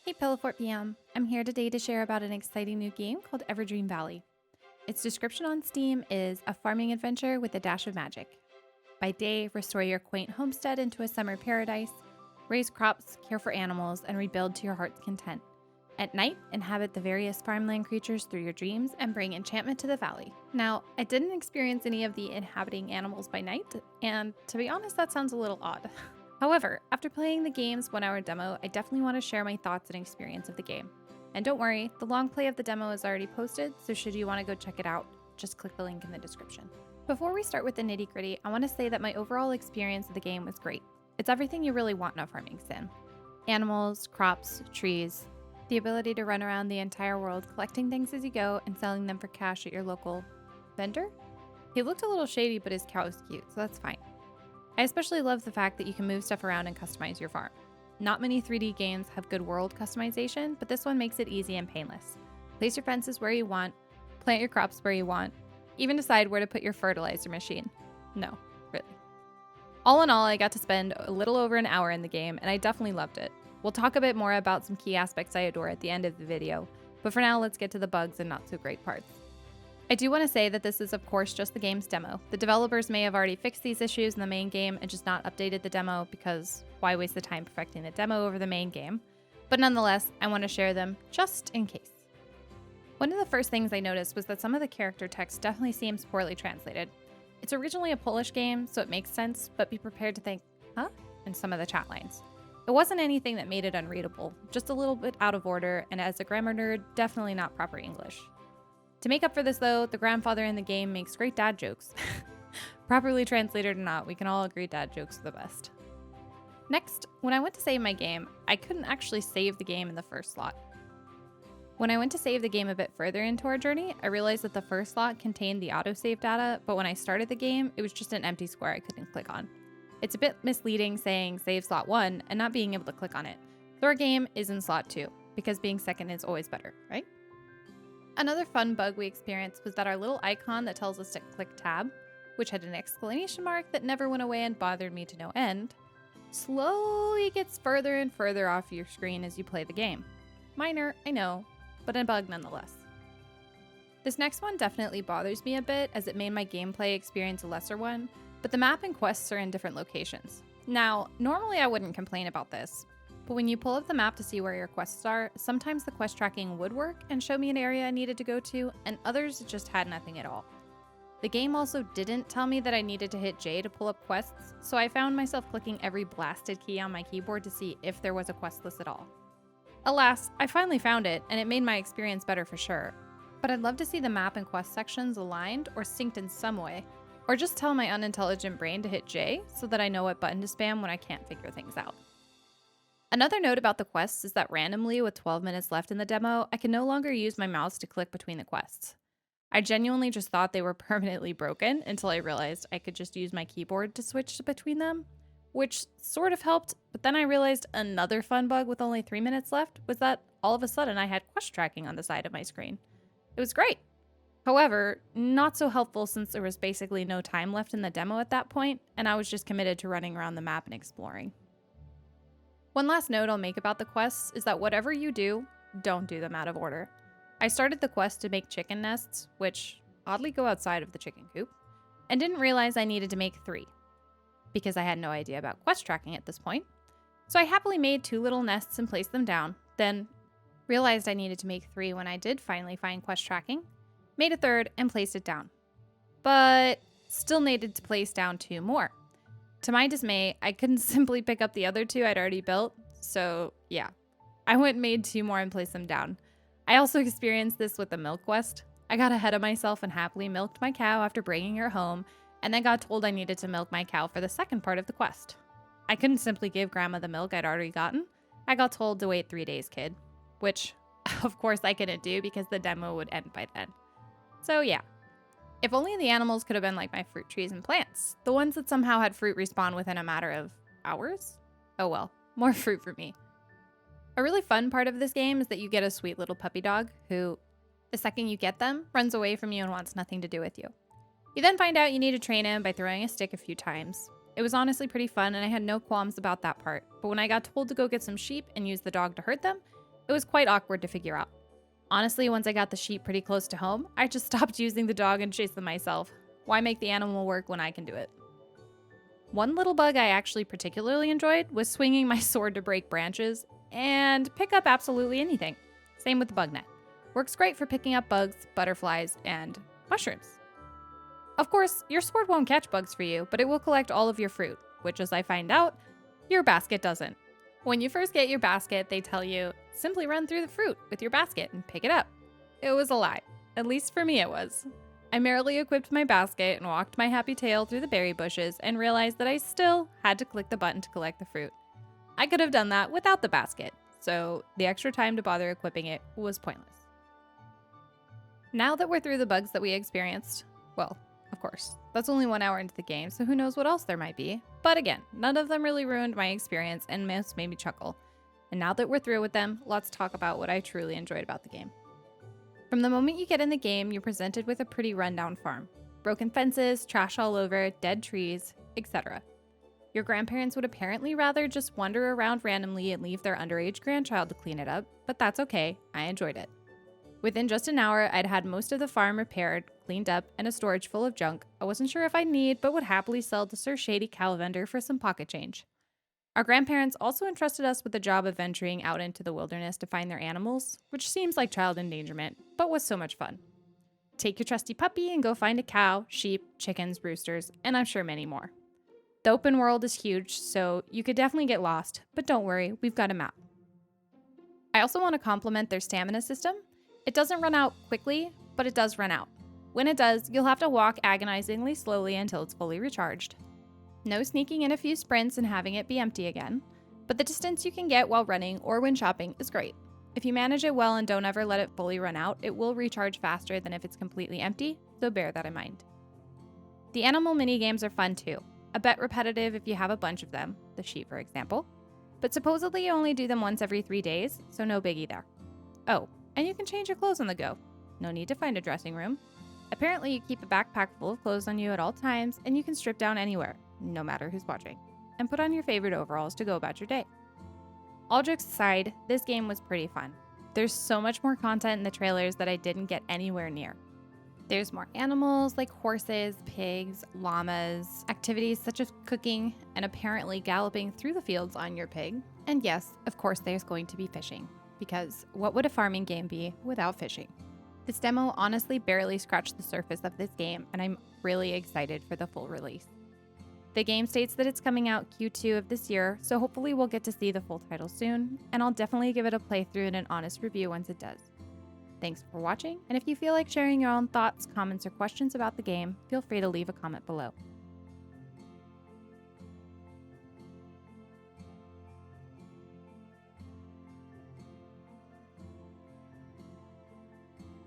Hey Pillowfort PM, I'm here today to share about an exciting new game called Everdream Valley. Its description on Steam is a farming adventure with a dash of magic. By day, restore your quaint homestead into a summer paradise, raise crops, care for animals, and rebuild to your heart's content. At night, inhabit the various farmland creatures through your dreams and bring enchantment to the valley. Now, I didn't experience any of the inhabiting animals by night, and to be honest, that sounds a little odd. However, after playing the game's 1-hour demo, I definitely want to share my thoughts and experience of the game. And don't worry, the long play of the demo is already posted, so should you want to go check it out, just click the link in the description. Before we start with the nitty-gritty, I want to say that my overall experience of the game was great. It's everything you really want in a farming sim. Animals, crops, trees, the ability to run around the entire world collecting things as you go and selling them for cash at your local vendor. He looked a little shady, but his cow is cute, so that's fine. I especially love the fact that you can move stuff around and customize your farm. Not many 3D games have good world customization, but this one makes it easy and painless. Place your fences where you want, plant your crops where you want, even decide where to put your fertilizer machine. No, really. All in all, I got to spend a little over an hour in the game, and I definitely loved it. We'll talk a bit more about some key aspects I adore at the end of the video, but for now, let's get to the bugs and not so great parts. I do want to say that this is of course just the game's demo. The developers may have already fixed these issues in the main game and just not updated the demo because why waste the time perfecting the demo over the main game? But nonetheless, I want to share them just in case. One of the first things I noticed was that some of the character text definitely seems poorly translated. It's originally a Polish game, so it makes sense, but be prepared to think, huh? In some of the chat lines. It wasn't anything that made it unreadable, just a little bit out of order, and as a grammar nerd, definitely not proper English. To make up for this though, the grandfather in the game makes great dad jokes. Properly translated or not, we can all agree dad jokes are the best. Next, when I went to save my game, I couldn't actually save the game in the first slot. When I went to save the game a bit further into our journey, I realized that the first slot contained the autosave data, but when I started the game, it was just an empty square I couldn't click on. It's a bit misleading saying save slot 1 and not being able to click on it. So our game is in slot 2, because being second is always better, right? Another fun bug we experienced was that our little icon that tells us to click tab, which had an exclamation mark that never went away and bothered me to no end, slowly gets further and further off your screen as you play the game. Minor, I know, but a bug nonetheless. This next one definitely bothers me a bit as it made my gameplay experience a lesser one, but the map and quests are in different locations. Now, normally I wouldn't complain about this, but when you pull up the map to see where your quests are, sometimes the quest tracking would work and show me an area I needed to go to, and others just had nothing at all. The game also didn't tell me that I needed to hit J to pull up quests, so I found myself clicking every blasted key on my keyboard to see if there was a quest list at all. Alas, I finally found it, and it made my experience better for sure, but I'd love to see the map and quest sections aligned or synced in some way, or just tell my unintelligent brain to hit J so that I know what button to spam when I can't figure things out. Another note about the quests is that randomly, with 12 minutes left in the demo, I can no longer use my mouse to click between the quests. I genuinely just thought they were permanently broken until I realized I could just use my keyboard to switch between them, which sort of helped, but then I realized another fun bug with only 3 minutes left was that all of a sudden I had quest tracking on the side of my screen. It was great. However, not so helpful since there was basically no time left in the demo at that point, and I was just committed to running around the map and exploring. One last note I'll make about the quests is that whatever you do, don't do them out of order. I started the quest to make chicken nests, which oddly go outside of the chicken coop, and didn't realize I needed to make 3, because I had no idea about quest tracking at this point. So I happily made 2 little nests and placed them down, then realized I needed to make 3 when I did finally find quest tracking, made a 3rd and placed it down, but still needed to place down 2 more. To my dismay, I couldn't simply pick up the other 2 I'd already built, so yeah. I went and made 2 more and placed them down. I also experienced this with the milk quest. I got ahead of myself and happily milked my cow after bringing her home, and then got told I needed to milk my cow for the second part of the quest. I couldn't simply give Grandma the milk I'd already gotten. I got told to wait 3 days, kid, which of course I couldn't do because the demo would end by then. So yeah. If only the animals could have been like my fruit trees and plants, the ones that somehow had fruit respawn within a matter of hours? Oh well, more fruit for me. A really fun part of this game is that you get a sweet little puppy dog who, the second you get them, runs away from you and wants nothing to do with you. You then find out you need to train him by throwing a stick a few times. It was honestly pretty fun and I had no qualms about that part, but when I got told to go get some sheep and use the dog to herd them, It was quite awkward to figure out. Honestly, once I got the sheep pretty close to home, I just stopped using the dog and chased them myself. Why make the animal work when I can do it? One little bug I actually particularly enjoyed was swinging my sword to break branches and pick up absolutely anything. Same with the bug net. Works great for picking up bugs, butterflies, and mushrooms. Of course, your sword won't catch bugs for you, but it will collect all of your fruit, which, as I find out, your basket doesn't. When you first get your basket, they tell you, simply run through the fruit with your basket and pick it up. It was a lie. At least for me it was. I merrily equipped my basket and walked my happy tail through the berry bushes and realized that I still had to click the button to collect the fruit. I could have done that without the basket, so the extra time to bother equipping it was pointless. Now that we're through the bugs that we experienced, well, of course, that's only 1 hour into the game, so who knows what else there might be. But again, none of them really ruined my experience and most made me chuckle. And now that we're through with them, let's talk about what I truly enjoyed about the game. From the moment you get in the game, you're presented with a pretty rundown farm. Broken fences, trash all over, dead trees, etc. Your grandparents would apparently rather just wander around randomly and leave their underage grandchild to clean it up, but that's okay, I enjoyed it. Within just an hour, I'd had most of the farm repaired, cleaned up, and a storage full of junk I wasn't sure if I'd need, but would happily sell to Sir Shady Cow Vendor for some pocket change. Our grandparents also entrusted us with the job of venturing out into the wilderness to find their animals, which seems like child endangerment, but was so much fun. Take your trusty puppy and go find a cow, sheep, chickens, roosters, and I'm sure many more. The open world is huge, so you could definitely get lost, but don't worry, we've got a map. I also want to compliment their stamina system. It doesn't run out quickly, but it does run out. When it does, you'll have to walk agonizingly slowly until it's fully recharged. No sneaking in a few sprints and having it be empty again, but the distance you can get while running or when shopping is great. If you manage it well and don't ever let it fully run out, it will recharge faster than if it's completely empty, so bear that in mind. The animal minigames are fun too, a bit repetitive if you have a bunch of them, the sheep for example, but supposedly you only do them once every 3 days, so no biggie there. Oh, and you can change your clothes on the go. No need to find a dressing room. Apparently you keep a backpack full of clothes on you at all times, and you can strip down anywhere, no matter who's watching, and put on your favorite overalls to go about your day. All jokes aside, this game was pretty fun. There's so much more content in the trailers that I didn't get anywhere near. There's more animals like horses, pigs, llamas, activities such as cooking, and apparently galloping through the fields on your pig. And yes, of course there's going to be fishing, because what would a farming game be without fishing? This demo honestly barely scratched the surface of this game, and I'm really excited for the full release. The game states that it's coming out Q2 of this year, so hopefully we'll get to see the full title soon, and I'll definitely give it a playthrough and an honest review once it does. Thanks for watching, and if you feel like sharing your own thoughts, comments, or questions about the game, feel free to leave a comment below.